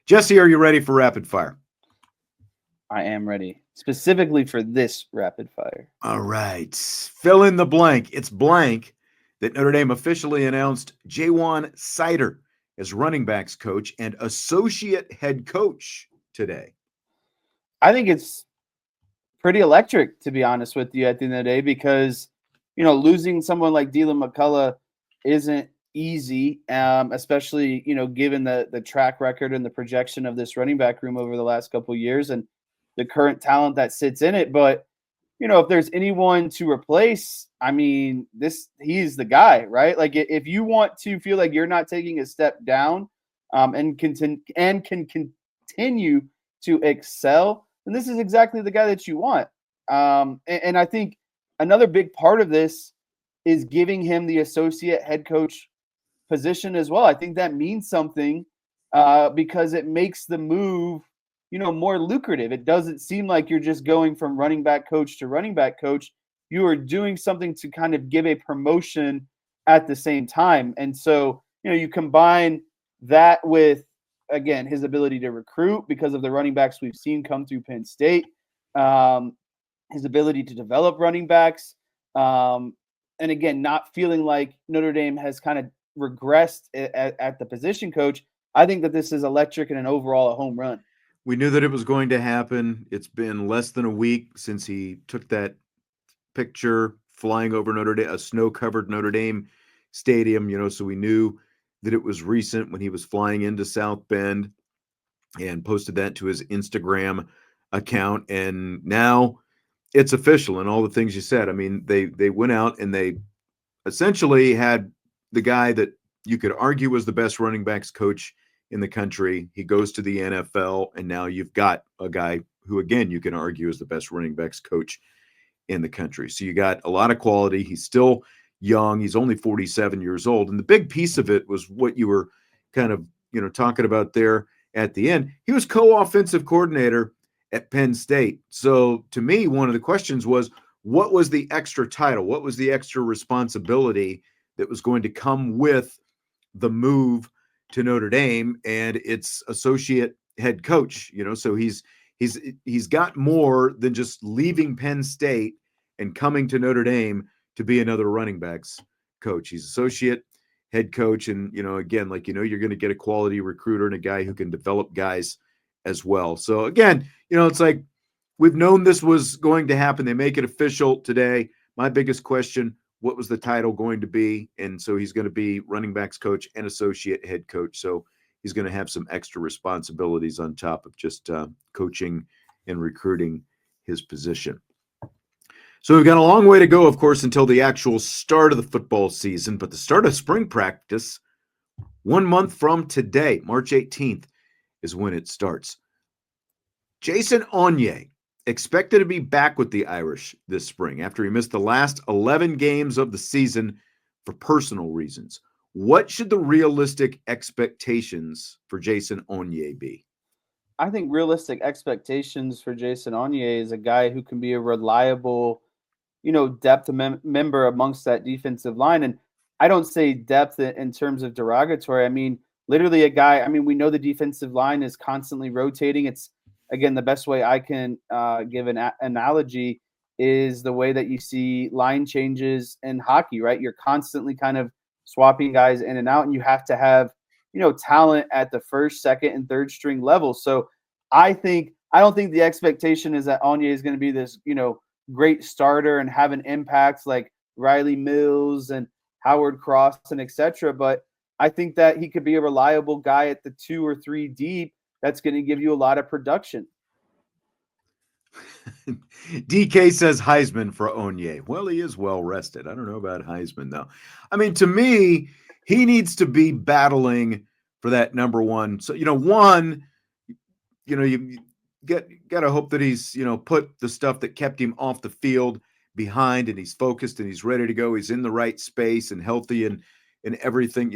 Jesse, are you ready for rapid fire? I am ready, specifically for this rapid fire. All right. Fill in the blank. It's blank that Notre Dame officially announced Ja'Juan Seider as running backs coach and associate head coach today. I think it's pretty electric, to be honest with you, at the end of the day, because, losing someone like Dylan McCullough isn't easy, especially, given the track record and the projection of this running back room over the last couple of years and the current talent that sits in it. But, if there's anyone to replace, I mean, he's the guy, right? Like, if you want to feel like you're not taking a step down and can continue to excel, then this is exactly the guy that you want. And I think another big part of this is giving him the associate head coach position as well. I think that means something because it makes the move, more lucrative. It doesn't seem like you're just going from running back coach to running back coach. You are doing something to kind of give a promotion at the same time. And so, you combine that with, again, his ability to recruit because of the running backs we've seen come through Penn State, his ability to develop running backs, and again, not feeling like Notre Dame has kind of regressed at the position coach. I think that this is electric and an overall a home run. We knew that it was going to happen. It's been less than a week since he took that picture flying over Notre Dame, a snow-covered Notre Dame Stadium, so we knew that it was recent when he was flying into South Bend and posted that to his Instagram account. And now it's official and all the things you said. I mean, they went out and they essentially had the guy that you could argue was the best running backs coach in the country. He goes to the NFL, and now you've got a guy who, again, you can argue is the best running backs coach in the country. So you got a lot of quality. He's still young. He's only 47 years old. And the big piece of it was what you were kind of, talking about there at the end. He was co-offensive coordinator at Penn State. So to me, one of the questions was, what was the extra title? What was the extra responsibility that was going to come with the move to Notre Dame? And it's associate head coach, so he's got more than just leaving Penn State and coming to Notre Dame to be another running backs coach. He's associate head coach. And, again, you're going to get a quality recruiter and a guy who can develop guys as well. So again, it's like we've known this was going to happen. They make it official today. My biggest question, what was the title going to be? And so he's going to be running backs coach and associate head coach. So he's going to have some extra responsibilities on top of just coaching and recruiting his position. So we've got a long way to go, of course, until the actual start of the football season. But the start of spring practice, 1 month from today, March 18th, is when it starts. Jason Onye expected to be back with the Irish this spring after he missed the last 11 games of the season for personal reasons. What should the realistic expectations for Jason Onye be? I think realistic expectations for Jason Onye is a guy who can be a reliable, depth member amongst that defensive line. And I don't say depth in terms of derogatory. I mean, literally a guy, we know the defensive line is constantly rotating. It's, again, the best way I can give an analogy is the way that you see line changes in hockey, right? You're constantly kind of swapping guys in and out, and you have to have, talent at the first, second, and third string level. So I don't think the expectation is that Onye is going to be this, great starter and have an impact like Riley Mills and Howard Cross and etc. But I think that he could be a reliable guy at the 2 or 3 deep that's going to give you a lot of production. DK says Heisman for Onye. Well, he is well rested. I don't know about Heisman, though. I mean, to me, he needs to be battling for that number one. So, you got to hope that he's, put the stuff that kept him off the field behind, and he's focused and he's ready to go. He's in the right space and healthy and everything,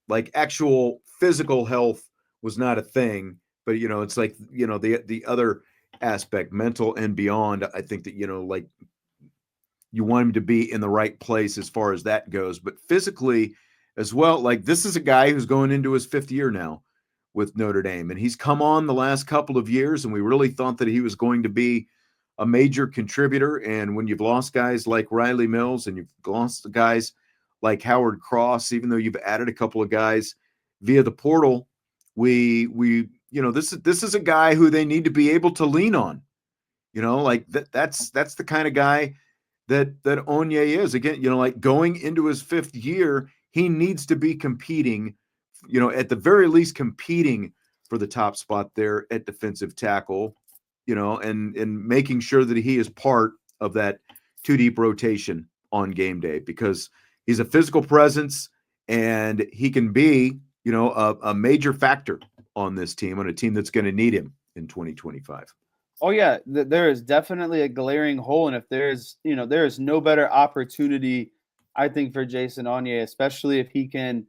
like actual physical health was not a thing, but, it's like, the other aspect, mental and beyond. I think that, you want him to be in the right place as far as that goes, but physically as well. Like, this is a guy who's going into his 5th year now with Notre Dame. And he's come on the last couple of years, and we really thought that he was going to be a major contributor. And when you've lost guys like Riley Mills and you've lost guys like Howard Cross, even though you've added a couple of guys via the portal, we this is a guy who they need to be able to lean on. Like that's the kind of guy that Onye is. Again, like going into his 5th year, he needs to be competing, at the very least competing for the top spot there at defensive tackle, and making sure that he is part of that 2-deep rotation on game day, because he's a physical presence and he can be, a major factor on this team, on a team that's going to need him in 2025. Oh yeah, there is definitely a glaring hole, and if there is no better opportunity, I think, for Jason Onye, especially if he can,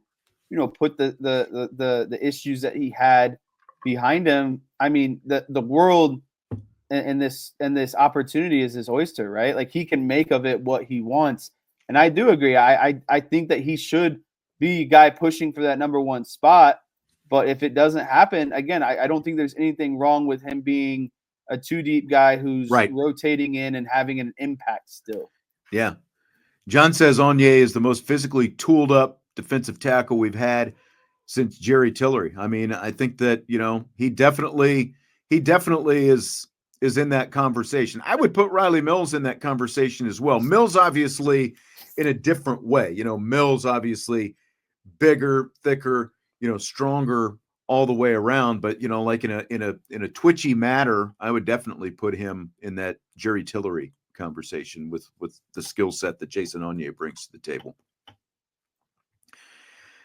put the issues that he had behind him. I mean, the world and this opportunity is his oyster, right? Like, he can make of it what he wants, and I do agree. I think that he should be a guy pushing for that number 1 spot, but if it doesn't happen, again, I don't think there's anything wrong with him being a 2-deep guy who's rotating in and having an impact still. Yeah. John says Onye is the most physically tooled up defensive tackle we've had since Jerry Tillery. I mean, I think that, he definitely is in that conversation. I would put Riley Mills in that conversation as well. Mills obviously in a different way. Mills obviously bigger, thicker, stronger all the way around, but like in a twitchy matter, I would definitely put him in that Jerry Tillery conversation with the skill set that Jason Onye brings to the table.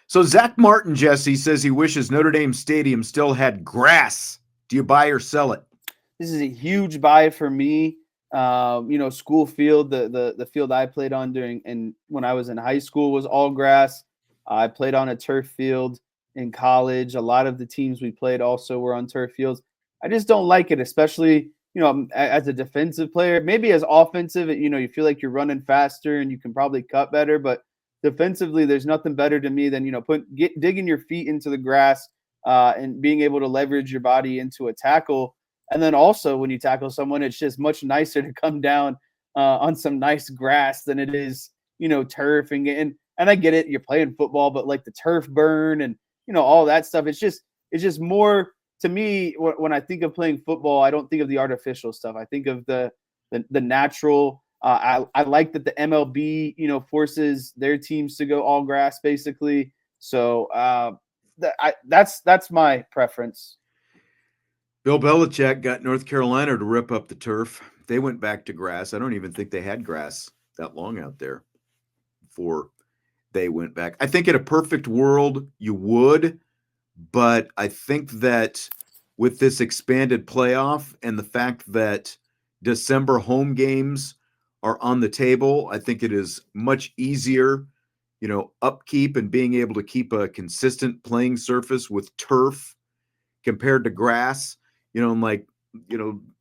So Zack Martin, Jesse, says he wishes Notre Dame Stadium still had grass. Do you buy or sell it? This is a huge buy for me. School field, the field I played on when I was in high school was all grass. I played on a turf field in college. A lot of the teams we played also were on turf fields. I just don't like it, especially, as a defensive player. Maybe as offensive, you feel like you're running faster and you can probably cut better. But defensively, there's nothing better to me than, digging your feet into the grass and being able to leverage your body into a tackle. And then also when you tackle someone, it's just much nicer to come down on some nice grass than it is, turf. And I get it, you're playing football, but like the turf burn and, all that stuff, it's just more, to me, when I think of playing football, I don't think of the artificial stuff. I think of the natural. I like that the MLB, forces their teams to go all grass, basically. So that's my preference. Bill Belichick got North Carolina to rip up the turf. They went back to grass. I don't even think they had grass that long out there before they went back. I think in a perfect world you would, but I think that with this expanded playoff and the fact that December home games are on the table, I think it is much easier, upkeep and being able to keep a consistent playing surface with turf compared to grass.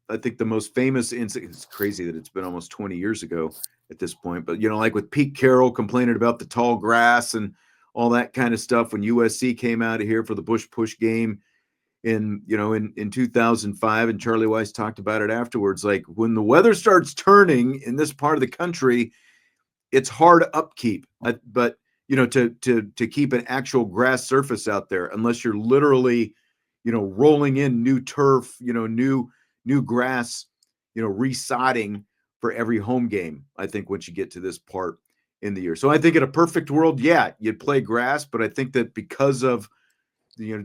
I think the most famous incident, it's crazy that it's been almost 20 years ago at this point, but, like with Pete Carroll complaining about the tall grass and all that kind of stuff when USC came out of here for the Bush Push game in 2005, and Charlie Weiss talked about it afterwards. Like, when the weather starts turning in this part of the country, it's hard upkeep, but to keep an actual grass surface out there, unless you're literally rolling in new turf, new grass, resodding for every home game, I think, once you get to this part in the year. So I think in a perfect world, yeah, you'd play grass, but I think that because of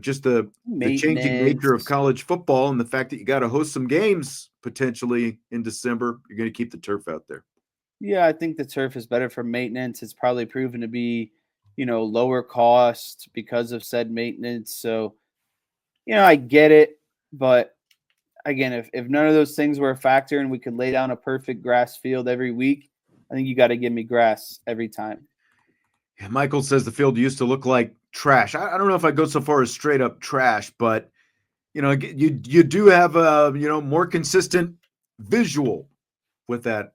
just the changing nature of college football and the fact that you got to host some games potentially in December, you're going to keep the turf out there. Yeah, I think the turf is better for maintenance. It's probably proven to be, lower cost because of said maintenance. So, I get it, but again, if none of those things were a factor and we could lay down a perfect grass field every week, I think you got to give me grass every time. Yeah, Michael says the field used to look like trash. I don't know if I go so far as straight up trash, but you do have a more consistent visual with that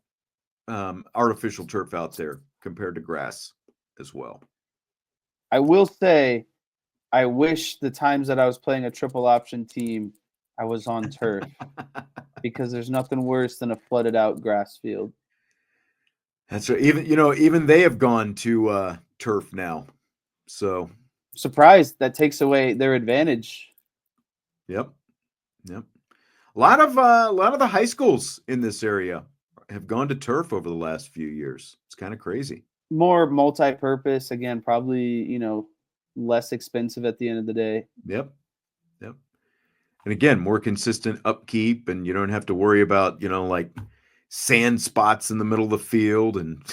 artificial turf out there compared to grass as well. I will say, I wish the times that I was playing a triple option team, I was on turf because there's nothing worse than a flooded out grass field. That's right. Even they have gone to turf now. So, Surprised that takes away their advantage. yep. Yep. A lot of the high schools in this area have gone to turf over the last few years. It's kind of crazy. More multi-purpose, again, probably, less expensive at the end of the day. Yep. Yep. And again, more consistent upkeep, and you don't have to worry about, like sand spots in the middle of the field and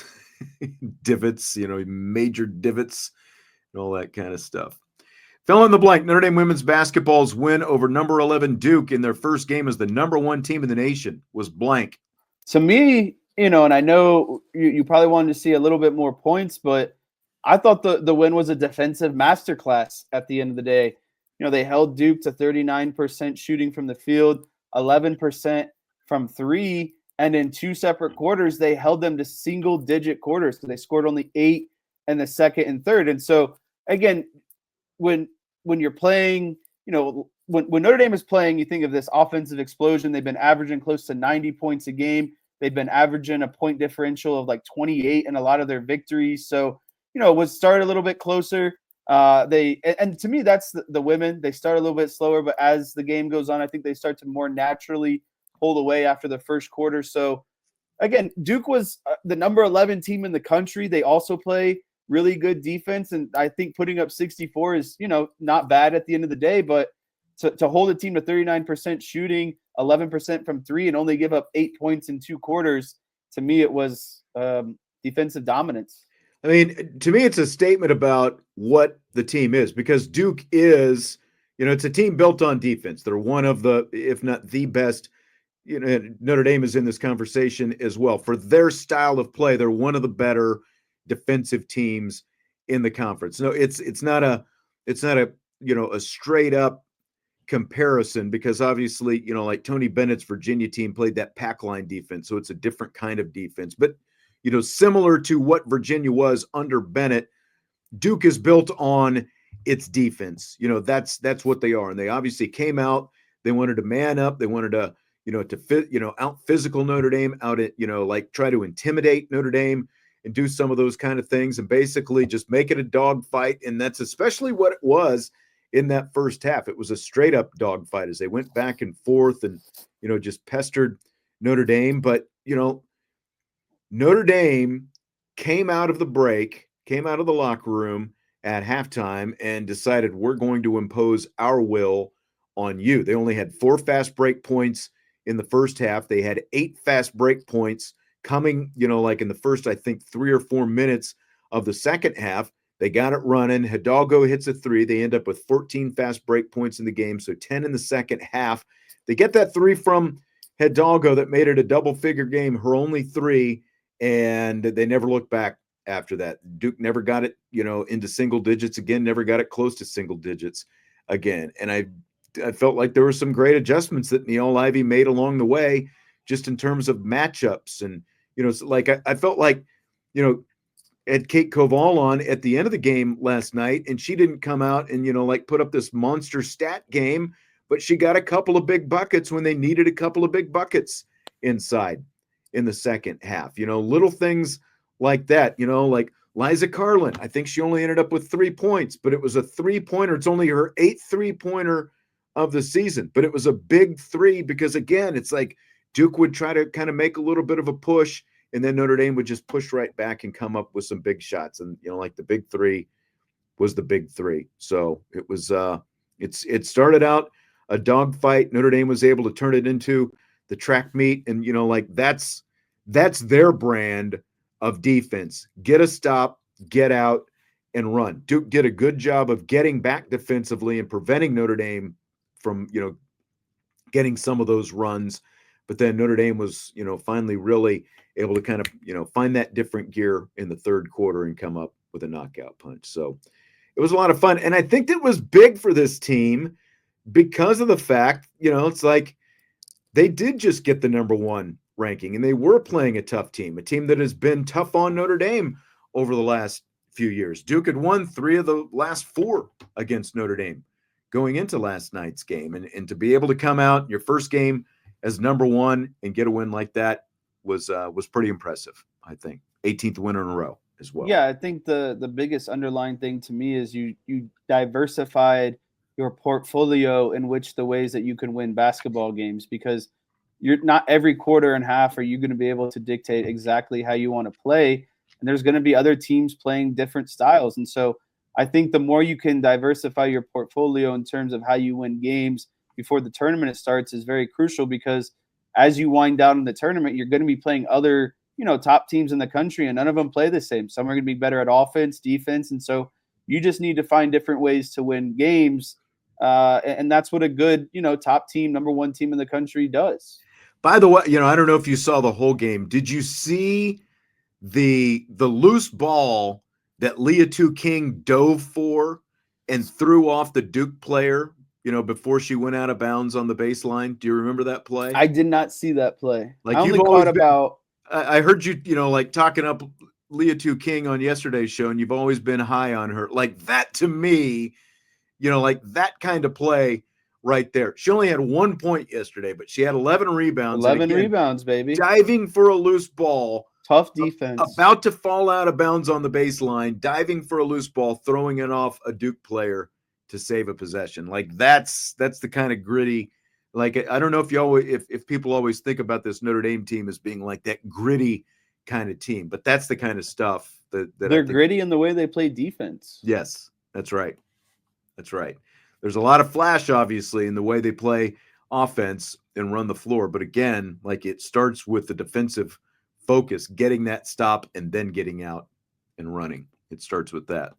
divots, major divots and all that kind of stuff. Fill in the blank. Notre Dame women's basketball's win over number 11 Duke in their first game as the number 1 team in the nation was blank. To me, and I know you probably wanted to see a little bit more points, but I thought the win was a defensive masterclass at the end of the day. They held Duke to 39% shooting from the field, 11% from three, and in 2 separate quarters, they held them to single-digit quarters. So they scored only 8 in the second and third. And so, again, when you're playing, when Notre Dame is playing, you think of this offensive explosion. They've been averaging close to 90 points a game. They've been averaging a point differential of like 28 in a lot of their victories. So, it was started a little bit closer. And to me, that's the women. They start a little bit slower, but as the game goes on, I think they start to more naturally pull away after the first quarter. So, again, Duke was the number 11 team in the country. They also play really good defense, and I think putting up 64 is, not bad at the end of the day, but to hold a team to 39% shooting, 11% from three, and only give up 8 points in 2 quarters, to me, it was defensive dominance. I mean, to me, it's a statement about what the team is, because Duke is, it's a team built on defense. They're one of the, if not the best, Notre Dame is in this conversation as well. For their style of play, they're one of the better defensive teams in the conference. No, it's not a a straight up comparison, because obviously, like Tony Bennett's Virginia team played that pack line defense, so it's a different kind of defense. But similar to what Virginia was under Bennett, Duke is built on its defense. That's what they are, and they obviously came out. They wanted to man up. They wanted to to fit out physical Notre Dame, out at like try to intimidate Notre Dame and do some of those kind of things, and basically just make it a dog fight. And that's especially what it was in that first half. It was a straight up dog fight as they went back and forth and just pestered Notre Dame. But Notre Dame came out of the locker room at halftime and decided, we're going to impose our will on you. They only had 4 fast break points in the first half. They had 8 fast break points coming, like in the first, I think, 3 or 4 minutes of the second half. They got it running. Hidalgo hits a 3. They end up with 14 fast break points in the game, so 10 in the second half. They get that 3 from Hidalgo that made it a double-figure game, her only 3, and they never looked back after that. Duke never got it, into single digits again, never got it close to single digits again. And I felt like there were some great adjustments that Niele Ivey made along the way, just in terms of matchups. And, like I felt like, had Kate Koval on at the end of the game last night, and she didn't come out and, like put up this monster stat game, but she got a couple of big buckets when they needed a couple of big buckets inside in the second half. Little things like that, like Liza Carlin. I think she only ended up with 3 points, but it was a 3-pointer. It's only her 8th 3-pointer of the season, but it was a big 3 because, again, it's like Duke would try to kind of make a little bit of a push, and then Notre Dame would just push right back and come up with some big shots. And, like the big 3 was the big 3. So it was, it started out a dogfight. Notre Dame was able to turn it into the track meet. And, like that's their brand of defense. Get a stop, get out, and run. Duke did a good job of getting back defensively and preventing Notre Dame from, getting some of those runs. But then Notre Dame was, finally really able to kind of, find that different gear in the third quarter and come up with a knockout punch. So it was a lot of fun. And I think it was big for this team because of the fact, it's like they did just get the number 1 ranking, and they were playing a tough team, a team that has been tough on Notre Dame over the last few years. Duke had won 3 of the last 4 against Notre Dame going into last night's game. And to be able to come out your first game as number 1 and get a win like that was pretty impressive, I think. 18th win in a row as well. Yeah, I think the biggest underlying thing to me is you diversified your portfolio in which the ways that you can win basketball games, because you're not every quarter and half are you going to be able to dictate exactly how you want to play, and there's going to be other teams playing different styles. And so I think the more you can diversify your portfolio in terms of how you win games before the tournament starts is very crucial, because as you wind down in the tournament, you're going to be playing other top teams in the country, and none of them play the same. Some are going to be better at offense, defense, and so you just need to find different ways to win games, and that's what a good top team, number 1 team in the country does. By the way, I don't know if you saw the whole game. Did you see the loose ball that Leah King dove for and threw off the Duke player, before she went out of bounds on the baseline? Do you remember that play? I did not see that play. Like, I only caught about. I heard you, like talking up Leah King on yesterday's show, and you've always been high on her. Like that to me, like that kind of play right there. She only had 1 point yesterday, but she had 11 rebounds. 11 rebounds, baby. Diving for a loose ball. Tough defense. About to fall out of bounds on the baseline, diving for a loose ball, throwing it off a Duke player to save a possession. Like that's the kind of gritty. Like, I don't know if people always think about this Notre Dame team as being like that gritty kind of team, but that's the kind of stuff that they're gritty in the way they play defense. Yes, that's right. That's right. There's a lot of flash, obviously, in the way they play offense and run the floor. But again, like, it starts with the defensive focus, getting that stop and then getting out and running. It starts with that.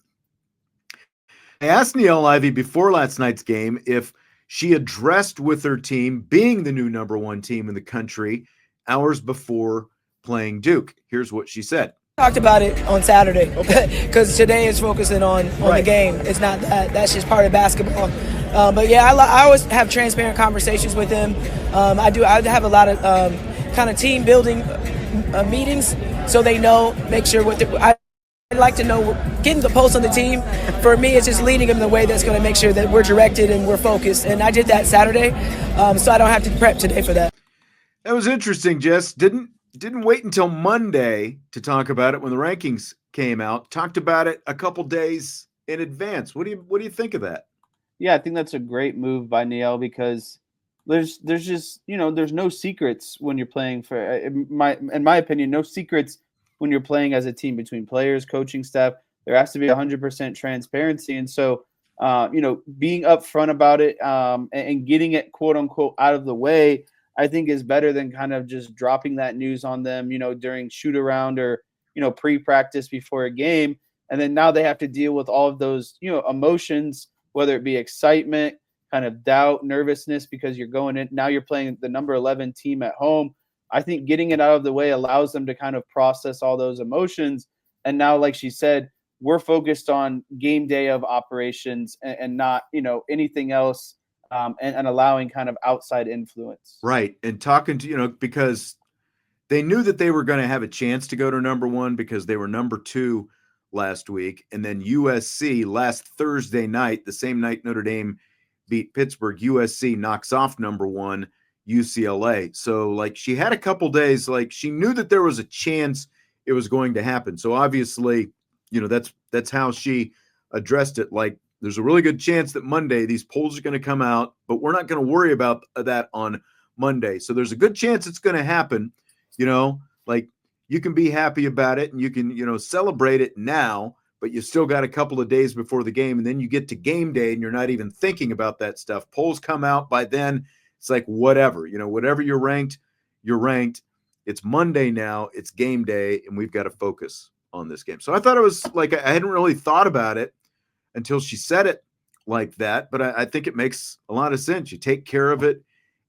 I asked Niele Ivey before last night's game if she addressed with her team being the new number 1 team in the country hours before playing Duke. Here's what she said. Talked about it on Saturday because today is focusing on the game. It's not that. That's just part of basketball. But yeah, I always have transparent conversations with him. I have a lot of kind of team building meetings, so they know, make sure I'd like to know, getting the pulse on the team. For me, it's just leading them in the way that's going to make sure that we're directed and we're focused. And I did that Saturday, so I don't have to prep today for that. That was interesting, Jess. Didn't wait until Monday to talk about it when the rankings came out. Talked about it a couple days in advance. What do you think of that? Yeah, I think that's a great move by Niele, because there's just there's no secrets when you're playing for, in my opinion, no secrets when you're playing as a team between players, coaching staff. There has to be 100% transparency, and so being upfront about it and getting it quote unquote out of the way, I think is better than kind of just dropping that news on them, during shoot around or, pre-practice before a game. And then now they have to deal with all of those, emotions, whether it be excitement, kind of doubt, nervousness, because you're going in. Now you're playing the number 11 team at home. I think getting it out of the way allows them to kind of process all those emotions. And now, like she said, we're focused on game day of operations and not, anything else. And allowing kind of outside influence. Right. And talking to, because they knew that they were going to have a chance to go to number 1 because they were number 2 last week. And then USC last Thursday night, the same night Notre Dame beat Pittsburgh, USC knocks off number 1 UCLA. So, like, she had a couple days, like, she knew that there was a chance it was going to happen. So obviously, that's how she addressed it. Like, there's a really good chance that Monday these polls are going to come out, but we're not going to worry about that on Monday. So there's a good chance it's going to happen. Like, you can be happy about it and you can, celebrate it now, but you still got a couple of days before the game. And then you get to game day and you're not even thinking about that stuff. Polls come out by then. It's like, whatever, whatever you're ranked. It's Monday now. It's game day and we've got to focus on this game. So I thought it was like, I hadn't really thought about it until she said it like that. But I think it makes a lot of sense. You take care of it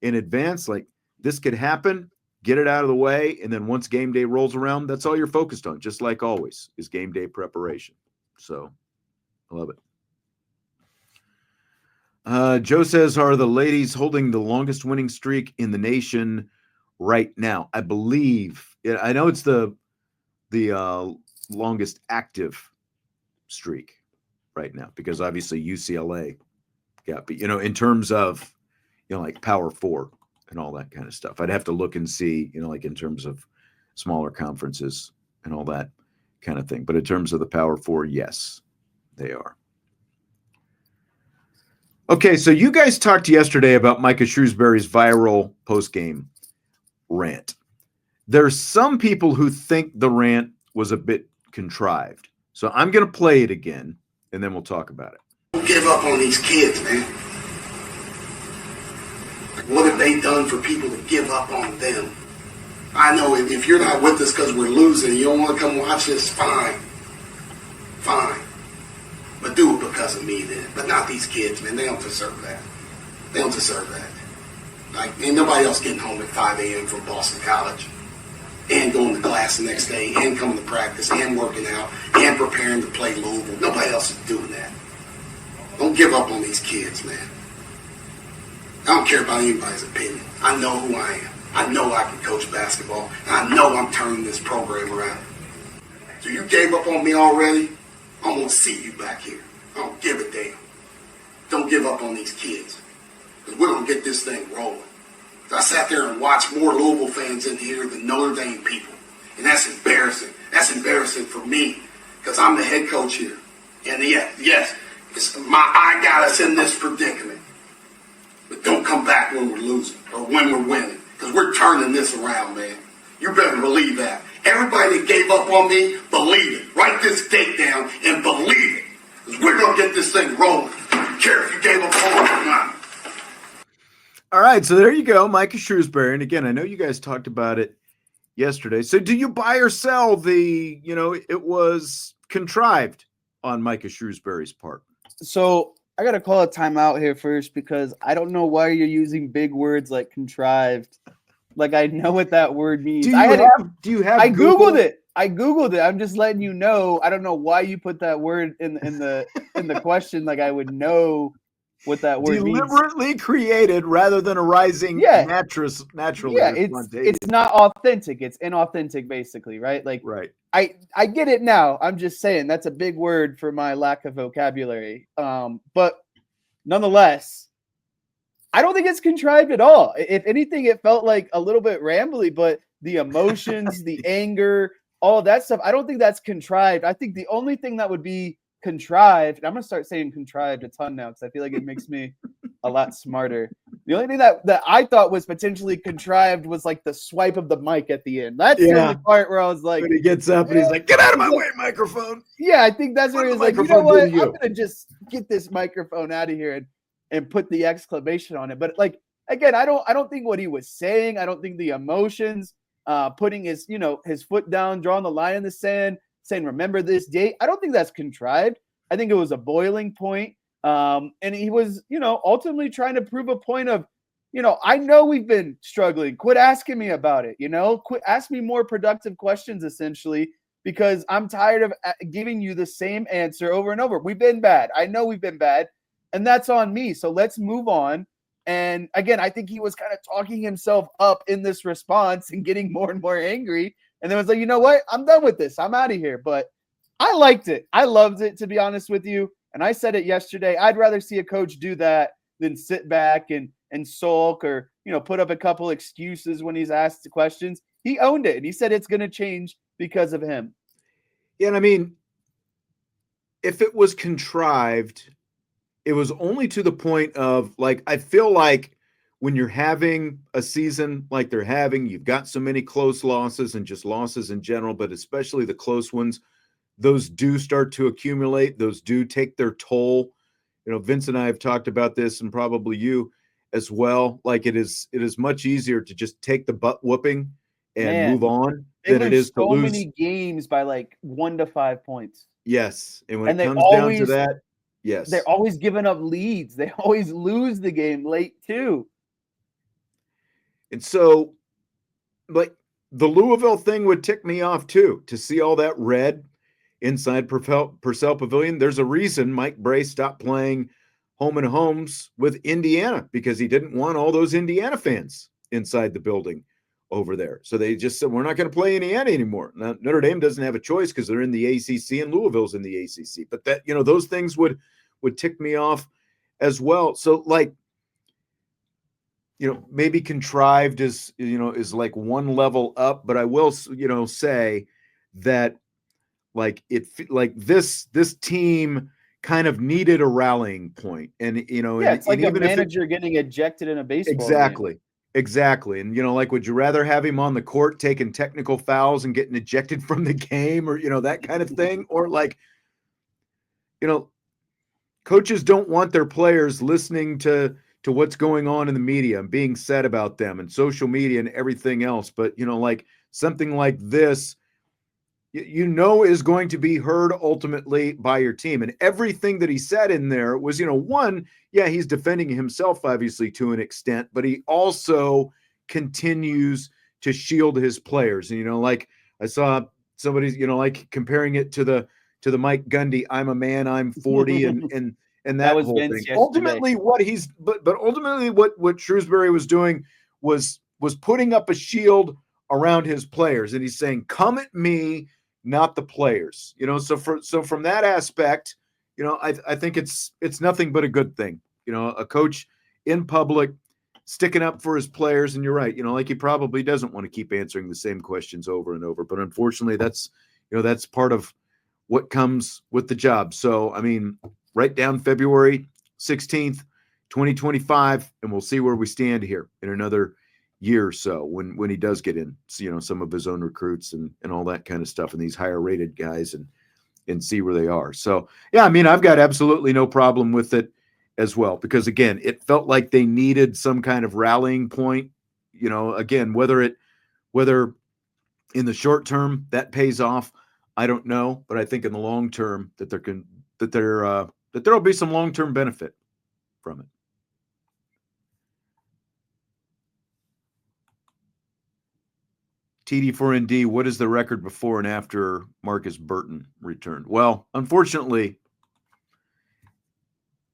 in advance. Like, this could happen, get it out of the way. And then once game day rolls around, that's all you're focused on. Just like always is game day preparation. So I love it. Joe says, are the ladies holding the longest winning streak in the nation right now? I believe, I know it's the longest active streak right now, because obviously UCLA got beat, in terms of, like Power Four and all that kind of stuff. I'd have to look and see, like in terms of smaller conferences and all that kind of thing. But in terms of the Power Four, yes, they are. Okay, so you guys talked yesterday about Micah Shrewsberry's viral post-game rant. There's some people who think the rant was a bit contrived. So I'm going to play it again, and then we'll talk about it. Don't give up on these kids, man. What have they done for people to give up on them? I know if you're not with us because we're losing and you don't want to come watch this, fine. Fine. But do it because of me then. But not these kids, man. They don't deserve that. They don't deserve that. Like, ain't nobody else getting home at 5 a.m. from Boston College and going to class the next day and coming to practice and working out and preparing to play Louisville. Nobody else is doing that. Don't give up on these kids, man. I don't care about anybody's opinion. I know who I am. I know I can coach basketball. And I know I'm turning this program around. So you gave up on me already? I'm going to see you back here. I don't give a damn. Don't give up on these kids. Because we're going to get this thing rolling. I sat there and watched more Louisville fans in here than Notre Dame people. And that's embarrassing. That's embarrassing for me. Because I'm the head coach here. And yes, I got us in this predicament. But don't come back when we're losing or when we're winning. Because we're turning this around, man. You better believe that. Everybody that gave up on me, believe it. Write this date down and believe it. Because we're going to get this thing rolling. I don't care if you gave up on me or not. All right, so there you go, Micah Shrewsberry. And again, I know you guys talked about it yesterday. So do you buy or sell the, it was contrived on Micah Shrewsberry's part? So I got to call a timeout here first because I don't know why you're using big words like contrived. Like, I know what that word means. Do you have I Google? Googled it. I'm just letting you know. I don't know why you put that word in the question. Like, I would know what that word means. Deliberately created rather than arising naturally. Yeah, it's not authentic. It's inauthentic, basically, right? Like, right. I get it now. I'm just saying that's a big word for my lack of vocabulary. But nonetheless, I don't think it's contrived at all. If anything, it felt like a little bit rambly, but the emotions, the anger, all of that stuff, I don't think that's contrived. I think the only thing that would be contrived, and I'm going to start saying contrived a ton now because I feel like it makes me a lot smarter. The only thing that I thought was potentially contrived was like the swipe of the mic at the end. That's the only part where I was like, when he gets up and he's like, "Get out of my way, microphone." Yeah, I think that's where he's like, you know what? I'm going to just get this microphone out of here and put the exclamation on it. But like, again, I don't think what he was saying, I don't think the emotions, putting his foot down, drawing the line in the sand, saying, remember this date. I don't think that's contrived. I think it was a boiling point. And he was, ultimately trying to prove a point of, I know we've been struggling. Quit asking me about it. Quit ask me more productive questions, essentially, because I'm tired of giving you the same answer over and over. We've been bad. I know we've been bad. And that's on me. So let's move on. And again, I think he was kind of talking himself up in this response and getting more and more angry. And then was like, you know what? I'm done with this. I'm out of here. But I liked it. I loved it, to be honest with you. And I said it yesterday. I'd rather see a coach do that than sit back and sulk or, put up a couple excuses when he's asked questions. He owned it. And he said it's going to change because of him. Yeah. And I mean, if it was contrived, it was only to the point of, like, I feel like when you're having a season like they're having, you've got so many close losses and just losses in general, but especially the close ones, those do start to accumulate. Those do take their toll. Vince and I have talked about this, and probably you as well. Like, it is much easier to just take the butt whooping and move on than it is to lose so many games by like 1 to 5 points. Yes. And when it comes down to that, yes, they're always giving up leads. They always lose the game late too. And so, like, the Louisville thing would tick me off too, to see all that red inside Purcell Pavilion. There's a reason Mike Bray stopped playing home and homes with Indiana, because he didn't want all those Indiana fans inside the building over there. So they just said, we're not going to play Indiana anymore. Now, Notre Dame doesn't have a choice because they're in the ACC and Louisville's in the ACC. But that, those things would tick me off as well. So like, maybe contrived is like one level up, but I will, say that like this team kind of needed a rallying point. And, it's like a manager getting ejected in a baseball game. Exactly. And, like, would you rather have him on the court taking technical fouls and getting ejected from the game or, that kind of thing? Or like, coaches don't want their players listening to what's going on in the media and being said about them and social media and everything else. But, like something like this, is going to be heard ultimately by your team. And everything that he said in there was, one, yeah, he's defending himself, obviously, to an extent, but he also continues to shield his players. And, like I saw somebody, like comparing it to the Mike Gundy, I'm a man, I'm 40, and that was whole Vince thing. yesterday. Ultimately, but ultimately what Shrewsberry was doing was putting up a shield around his players. And he's saying, come at me, not the players, so from that aspect, I think it's nothing but a good thing, a coach in public sticking up for his players. And you're right, like he probably doesn't want to keep answering the same questions over and over, but unfortunately that's part of what comes with the job. So, I mean, write down February 16th, 2025, and we'll see where we stand here in another year or so when he does get in, some of his own recruits and all that kind of stuff and these higher rated guys and see where they are. So, yeah, I mean, I've got absolutely no problem with it as well, because again, it felt like they needed some kind of rallying point, again, whether in the short term that pays off, I don't know, but I think in the long term that there'll be some long-term benefit from it. TD4ND, what is the record before and after Marcus Burton returned? Well, unfortunately,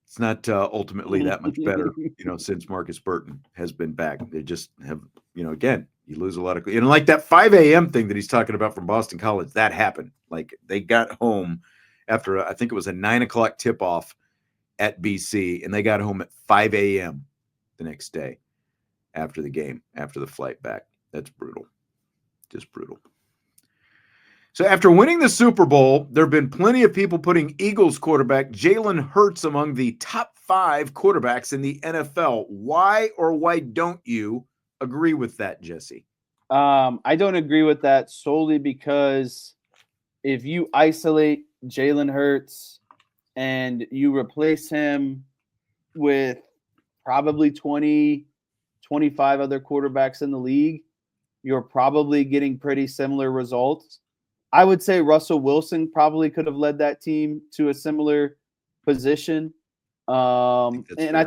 it's not ultimately that much better, since Marcus Burton has been back. They just have, again, you lose a lot of, like that 5 a.m. thing that he's talking about from Boston College, that happened. Like they got home after, I think it was a 9 o'clock tip-off at BC, and they got home at 5 a.m. the next day after the game, after the flight back. That's brutal. Just brutal. So after winning the Super Bowl, there have been plenty of people putting Eagles quarterback Jalen Hurts among the top 5 quarterbacks in the NFL. Why or why don't you agree with that, Jesse? I don't agree with that solely because if you isolate Jalen Hurts and you replace him with probably 20, 25 other quarterbacks in the league, you're probably getting pretty similar results. I would say Russell Wilson probably could have led that team to a similar position. I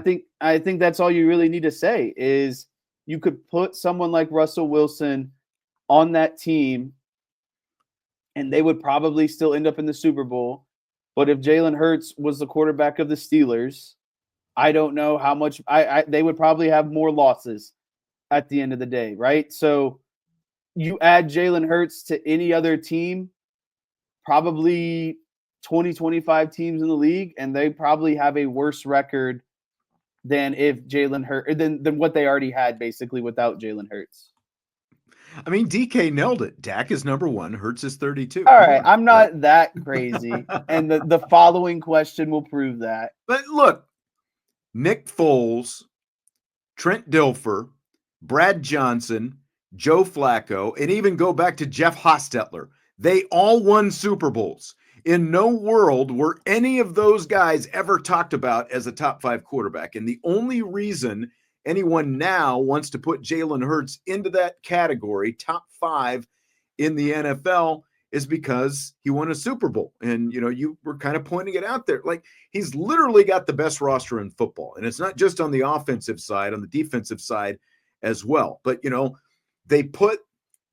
think that's all you really need to say is you could put someone like Russell Wilson on that team and they would probably still end up in the Super Bowl. But if Jalen Hurts was the quarterback of the Steelers, I don't know how much they would probably have more losses at the end of the day, right? So you add Jalen Hurts to any other team, probably 20, 25 teams in the league, and they probably have a worse record than if Jalen Hurts than what they already had basically without Jalen Hurts. I mean, DK nailed it. Dak is number 1. Hurts is 32. All right, I'm not that crazy, and the following question will prove that. But look, Nick Foles, Trent Dilfer, Brad Johnson, Joe Flacco, and even go back to Jeff Hostetler. They all won Super Bowls. In no world were any of those guys ever talked about as a top 5 quarterback. And the only reason anyone now wants to put Jalen Hurts into that category, top 5 in the NFL, is because he won a Super Bowl. And, you were kind of pointing it out there. Like, he's literally got the best roster in football. And it's not just on the offensive side, on the defensive side as well. But, they put,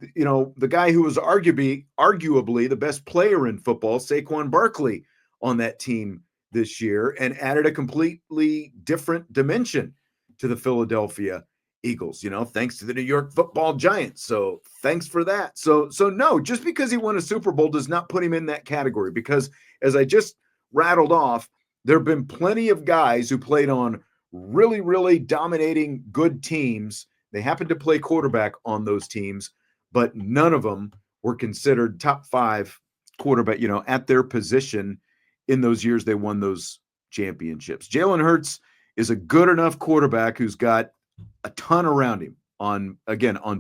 the guy who was arguably the best player in football, Saquon Barkley, on that team this year and added a completely different dimension to the Philadelphia Eagles, thanks to the New York Football Giants. So thanks for that. So no, just because he won a Super Bowl does not put him in that category, because as I just rattled off, there have been plenty of guys who played on really, really dominating good teams. They happened to play quarterback on those teams, but none of them were considered top 5 quarterback, at their position in those years they won those championships. Jalen Hurts is a good enough quarterback who's got a ton around him on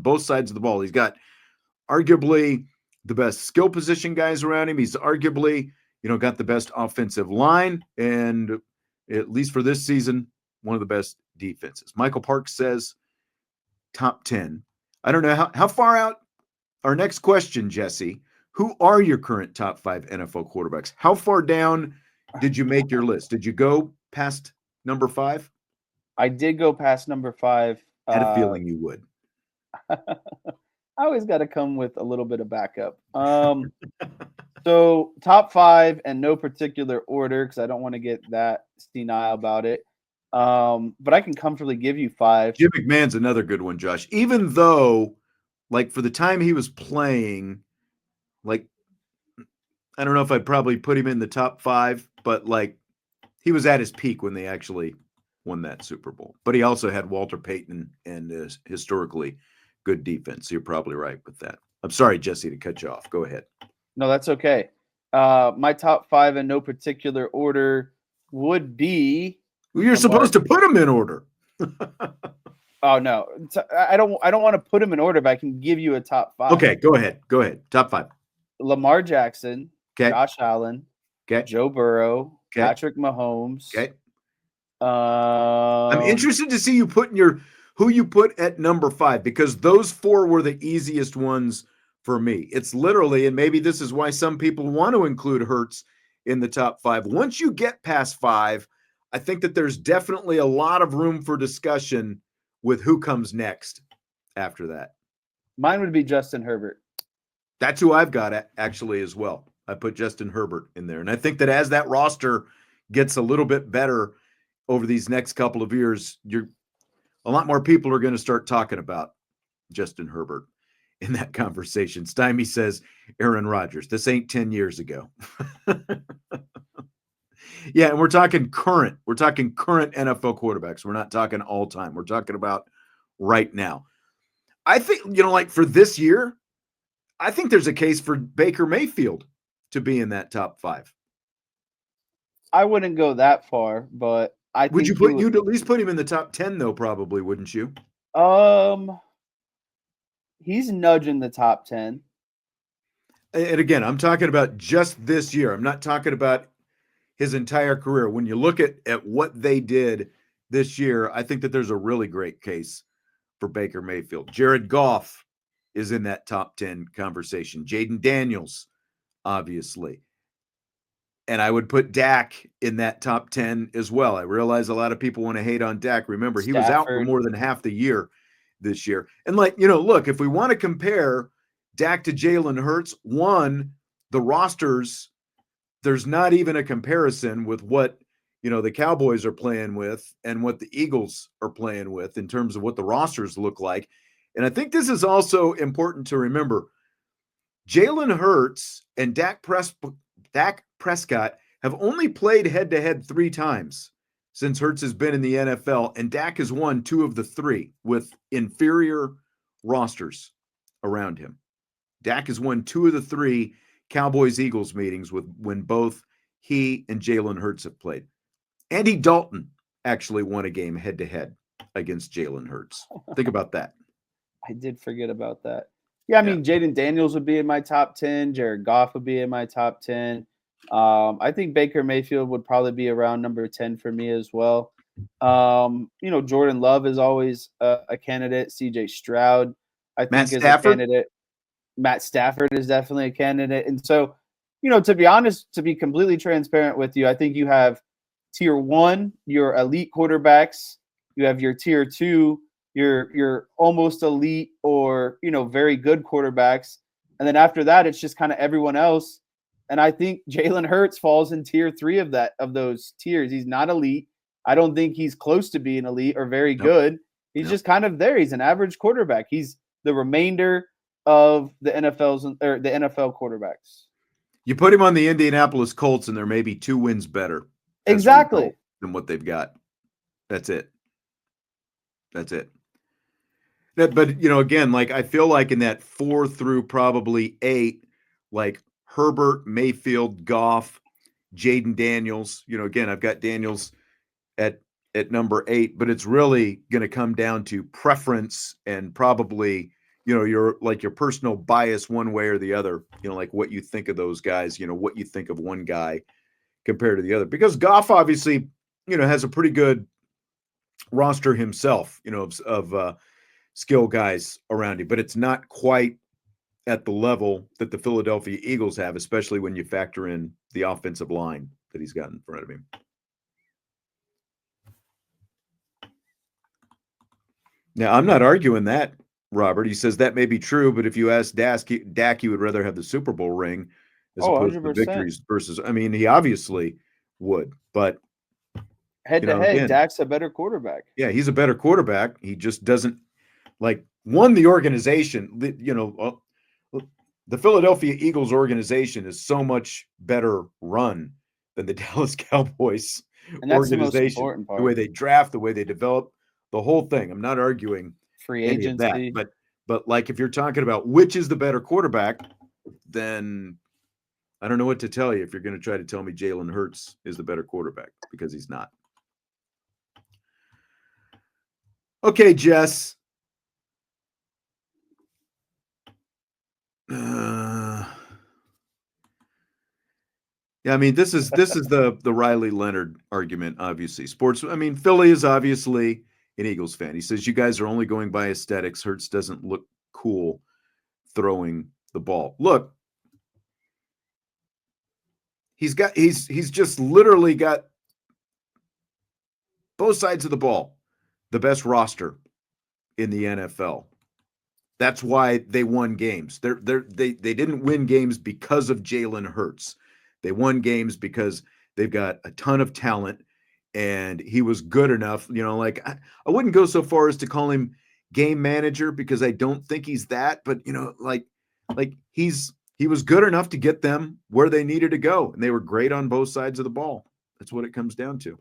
both sides of the ball. He's got arguably the best skill position guys around him. He's arguably, got the best offensive line, and at least for this season, one of the best defenses. Michael Parks says top 10. I don't know how far out. Our next question, Jesse, who are your current top 5 NFL quarterbacks? How far down did you make your list? Did you go past number 5? I did go past number 5. I had a feeling you would. I always got to come with a little bit of backup. So top 5 and no particular order, because I don't want to get that senile about it. But I can comfortably give you 5. Jim McMahon's another good one, Josh. Even though, for the time he was playing, I don't know if I'd probably put him in the top 5, but he was at his peak when they actually won that Super Bowl. But he also had Walter Payton and historically good defense. So you're probably right with that. I'm sorry, Jesse, to cut you off. Go ahead. No, that's okay. My top 5 in no particular order would be. Well, you're supposed to put them in order. Oh no, I don't want to put them in order, but I can give you a top 5. Okay, go ahead. Top 5. Lamar Jackson, okay. Josh Allen, okay. Joe Burrow, okay. Patrick Mahomes. Okay. I'm interested to see you who you put at number 5, because those 4 were the easiest ones for me. It's literally, and maybe this is why some people want to include Hurts in the top 5. Once you get past 5, I think that there's definitely a lot of room for discussion with who comes next after that. Mine would be Justin Herbert. That's who I've got actually as well. I put Justin Herbert in there. And I think that as that roster gets a little bit better over these next couple of years, a lot more people are going to start talking about Justin Herbert in that conversation. Stymie says Aaron Rodgers. This ain't 10 years ago. Yeah, and we're talking current. We're talking current NFL quarterbacks. We're not talking all time. We're talking about right now. I think, for this year, I think there's a case for Baker Mayfield to be in that top 5. I wouldn't go that far, but I think you'd at least put him in the top 10 though, probably, wouldn't you? He's nudging the top 10. And again, I'm talking about just this year. I'm not talking about his entire career. When you look at what they did this year, I think that there's a really great case for Baker Mayfield. Jared Goff is in that top 10 conversation. Jaden Daniels, obviously. And I would put Dak in that top 10 as well. I realize a lot of people want to hate on Dak. Remember, he was out for more than half the year this year. And look, if we want to compare Dak to Jalen Hurts, the rosters, there's not even a comparison with what, the Cowboys are playing with and what the Eagles are playing with in terms of what the rosters look like. And I think this is also important to remember. Jalen Hurts and Dak Prescott have only played head-to-head 3 times since Hurts has been in the NFL, and Dak has won 2 of the 3 with inferior rosters around him. Dak has won 2 of the 3 Cowboys-Eagles meetings when both he and Jalen Hurts have played. Andy Dalton actually won a game head-to-head against Jalen Hurts. Think about that. I did forget about that. Yeah, I mean, Jaden Daniels would be in my top 10. Jared Goff would be in my top 10. I think Baker Mayfield would probably be around number 10 for me as well. Jordan Love is always a candidate. CJ Stroud, I think, is a candidate. Matt Stafford is definitely a candidate. And so, to be honest, to be completely transparent with you, I think you have tier 1, your elite quarterbacks. You have your tier 2, your almost elite or, very good quarterbacks. And then after that, it's just kind of everyone else. And I think Jalen Hurts falls in tier 3 of those tiers. He's not elite. I don't think he's close to being elite or very good. He's just kind of there. He's an average quarterback. He's the remainder of the NFL quarterbacks. You put him on the Indianapolis Colts, and they're maybe 2 wins better. Exactly. Than what they've got. That's it. But, again, like I feel like in that 4 through probably 8, like Herbert, Mayfield, Goff, Jaden Daniels, again, I've got Daniels at number 8, but it's really going to come down to preference and probably, your personal bias one way or the other, like what you think of those guys, what you think of one guy compared to the other, because Goff obviously, has a pretty good roster himself, of skill guys around him, but it's not quite at the level that the Philadelphia Eagles have, especially when you factor in the offensive line that he's got in front of him. Now, I'm not arguing that, Robert. He says that may be true, but if you ask Dak, he would rather have the Super Bowl ring as opposed 100%. to victories versus, he obviously would, but head-to-head, again, Dak's a better quarterback. Yeah, he's a better quarterback. He just doesn't the organization, the Philadelphia Eagles organization is so much better run than the Dallas Cowboys and that's organization. The most important part. The way they draft, the way they develop, the whole thing. I'm not arguing free any of agency, that, but like if you're talking about which is the better quarterback, then I don't know what to tell you if you're going to try to tell me Jalen Hurts is the better quarterback, because he's not. Okay, Jess. Yeah, this is the Riley Leonard argument, obviously. Philly is obviously an Eagles fan. He says you guys are only going by aesthetics. Hurts doesn't look cool throwing the ball. Look, he's just literally got both sides of the ball, the best roster in the NFL. That's why they won games. They didn't win games because of Jalen Hurts. They won games because they've got a ton of talent, and he was good enough. I wouldn't go so far as to call him game manager, because I don't think he's that. But he was good enough to get them where they needed to go, and they were great on both sides of the ball. That's what it comes down to.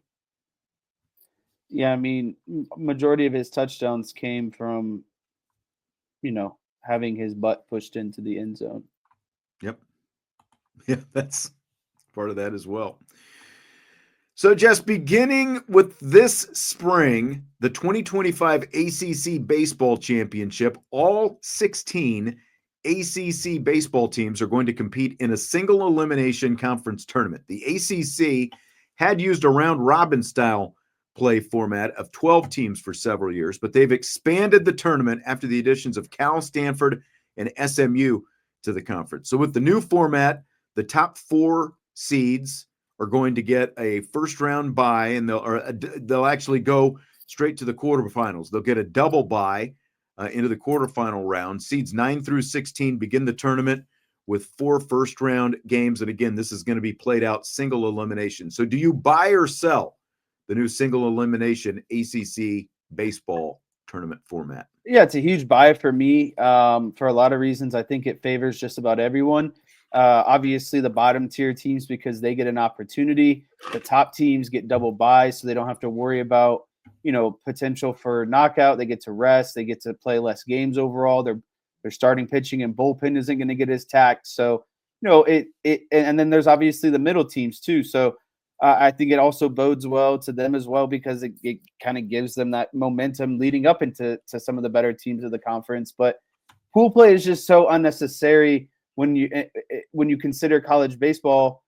Yeah, majority of his touchdowns came from having his butt pushed into the end zone. Yep. Yeah, that's part of that as well. So just beginning with this spring, the 2025 ACC Baseball Championship, all 16 ACC baseball teams are going to compete in a single elimination conference tournament. The ACC had used a round-robin style play format of 12 teams for several years, but they've expanded the tournament after the additions of Cal, Stanford, and SMU to the conference. So with the new format, the top 4 seeds are going to get a first-round bye, and they'll actually go straight to the quarterfinals. They'll get a double bye into the quarterfinal round. Seeds 9 through 16 begin the tournament with 4 first-round games, and again, this is going to be played out single elimination. So do you buy or sell the new single elimination ACC baseball tournament format? Yeah, it's a huge buy for me for a lot of reasons. I think it favors just about everyone. Obviously, the bottom tier teams, because they get an opportunity. The top teams get double buys, so they don't have to worry about potential for knockout. They get to rest. They get to play less games overall. Their starting pitching and bullpen isn't going to get as taxed. So and then there's obviously the middle teams too. So I think it also bodes well to them as well, because it kind of gives them that momentum leading up into some of the better teams of the conference. But pool play is just so unnecessary when you consider college baseball,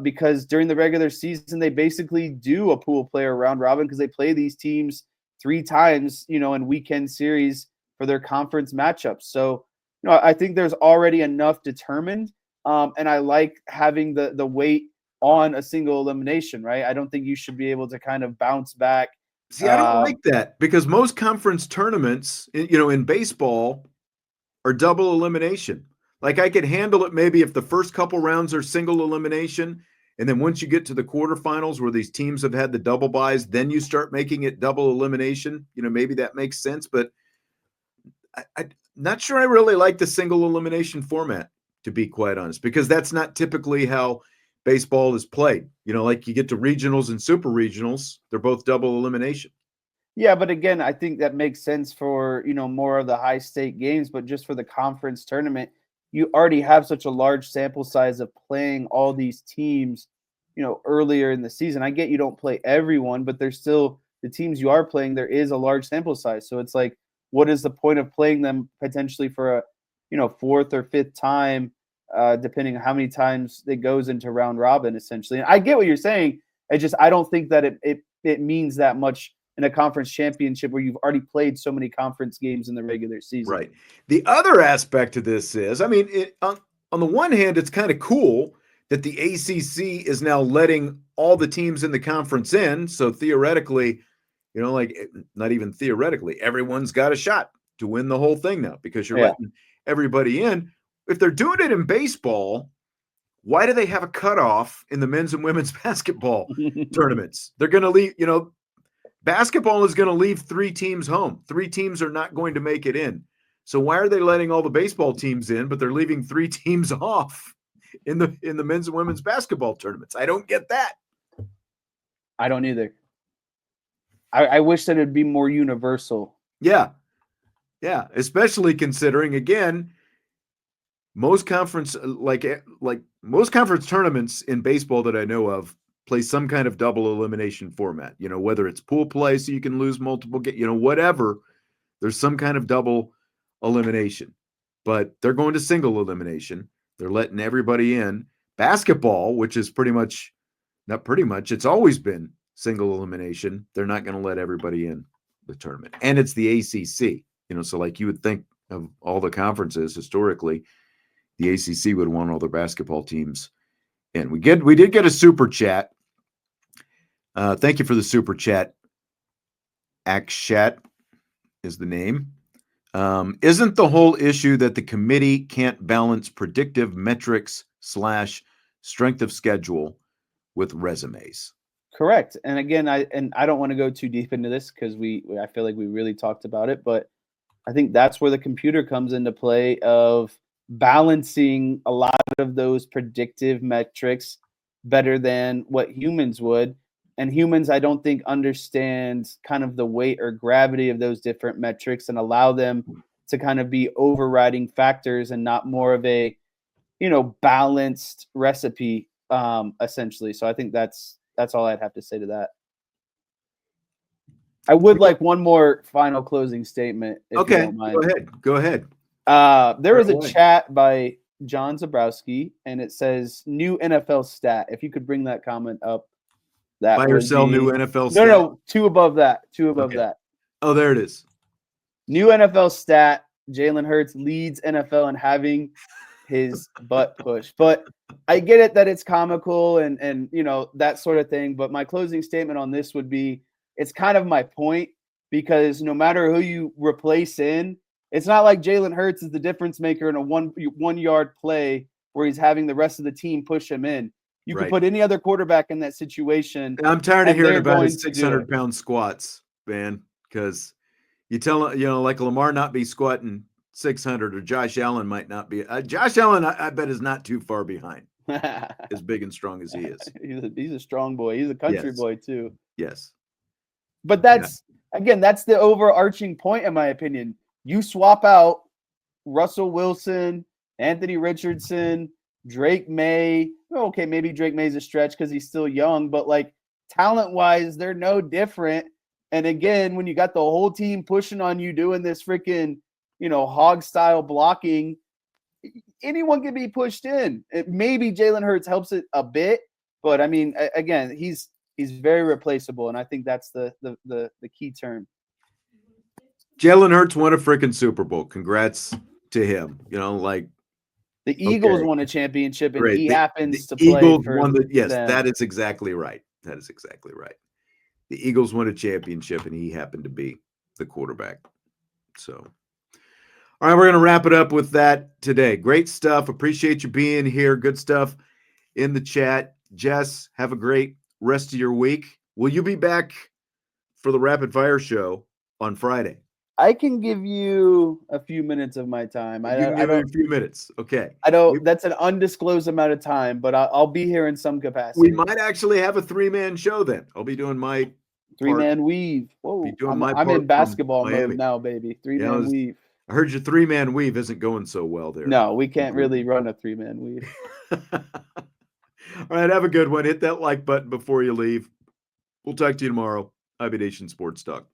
because during the regular season they basically do a pool play or round robin, because they play these teams 3 times, in weekend series for their conference matchups. So I think there's already enough determined, and I like having the weight on a single elimination, right? I don't think you should be able to kind of bounce back. See, I don't like that, because most conference tournaments, in baseball, are double elimination. Like, I could handle it maybe if the first couple rounds are single elimination And then once you get to the quarterfinals where these teams have had the double buys, then you start making it double elimination. Maybe that makes sense, but I'm not sure I really like the single elimination format, to be quite honest, because that's not typically how baseball is played. Like you get to regionals and super regionals, they're both double elimination. Yeah, but again, I think that makes sense for, more of the high stake games, but just for the conference tournament, you already have such a large sample size of playing all these teams, earlier in the season. I get you don't play everyone, but there's still the teams you are playing, there is a large sample size. So it's like, what is the point of playing them potentially for a, fourth or fifth time, depending on how many times it goes into round robin, essentially. And I get what you're saying. I don't think that it means that much in a conference championship where you've already played so many conference games in the regular season. Right. The other aspect of this is, on the one hand, it's kind of cool that the ACC is now letting all the teams in the conference in. So theoretically, not even theoretically, everyone's got a shot to win the whole thing now because you're letting everybody in. If they're doing it in baseball, why do they have a cutoff in the men's and women's basketball tournaments? They're going to leave, basketball is going to leave 3 teams home. 3 teams are not going to make it in. So why are they letting all the baseball teams in, but they're leaving 3 teams off in the men's and women's basketball tournaments? I don't get that. I don't either. I wish that it'd be more universal. Yeah. Yeah. Especially considering, again, most conference most conference tournaments in baseball that I know of play some kind of double elimination format, whether it's pool play so you can lose multiple whatever, there's some kind of double elimination, but they're going to single elimination. They're letting everybody in. Basketball, which is it's always been single elimination. They're not going to let everybody in the tournament. And it's the ACC, so like you would think of all the conferences historically, the ACC would want all their basketball teams in. We did get a super chat. Thank you for the super chat. Akshat is the name. Isn't the whole issue that the committee can't balance predictive metrics / strength of schedule with resumes? Correct. And again, I don't want to go too deep into this because I feel like we really talked about it, but I think that's where the computer comes into play of balancing a lot of those predictive metrics better than what humans would. And humans, I don't think, understand kind of the weight or gravity of those different metrics and allow them to kind of be overriding factors and not more of a, balanced recipe, essentially. So I think that's all I'd have to say to that. I would like one more final closing statement. If you don't mind. Go ahead. There was a chat by John Zabrowski, and it says new NFL stat. If you could bring that comment up. That buy or sell new NFL stat. No, 2 above that. 2 above that. Oh, there it is. New NFL stat. Jalen Hurts leads NFL in having his butt pushed. But I get it that it's comical and that sort of thing. But my closing statement on this would be, it's kind of my point, because no matter who you replace in, it's not like Jalen Hurts is the difference maker in a 1 yard play where he's having the rest of the team push him in. You could put any other quarterback in that situation. I'm tired of hearing about his 600-pound squats, man, because you tell, like Lamar not be squatting 600, or Josh Allen might not be. Josh Allen, I bet, is not too far behind, as big and strong as he is. He's a strong boy. He's a country boy, too. Yes. But that's the overarching point, in my opinion. You swap out Russell Wilson, Anthony Richardson, Drake May. Okay, maybe Drake May's a stretch because he's still young, but like talent-wise, they're no different. And again, when you got the whole team pushing on you doing this freaking, hog-style blocking, anyone can be pushed in. Maybe Jalen Hurts helps it a bit, but I mean, again, he's very replaceable, and I think that's the key term. Jalen Hurts won a freaking Super Bowl. Congrats to him. The Eagles won a championship, and he happens to play Eagles for won them. That is exactly right. That is exactly right. The Eagles won a championship, and he happened to be the quarterback. So, all right, we're going to wrap it up with that today. Great stuff. Appreciate you being here. Good stuff in the chat. Jess, have a great rest of your week. Will you be back for the rapid fire show on Friday? I can give you a few minutes of my time. You can give me a few minutes. Okay. I don't. That's an undisclosed amount of time, but I'll be here in some capacity. We might actually have a 3-man show then. I'll be doing my 3-man weave. Whoa, be doing I'm my in part basketball from mode Miami. now, baby. 3-man Yeah, weave. I heard your 3-man weave isn't going so well there. No, we can't really run a 3-man weave. All right, have a good one. Hit that like button before you leave. We'll talk to you tomorrow. IB Nation Sports Talk.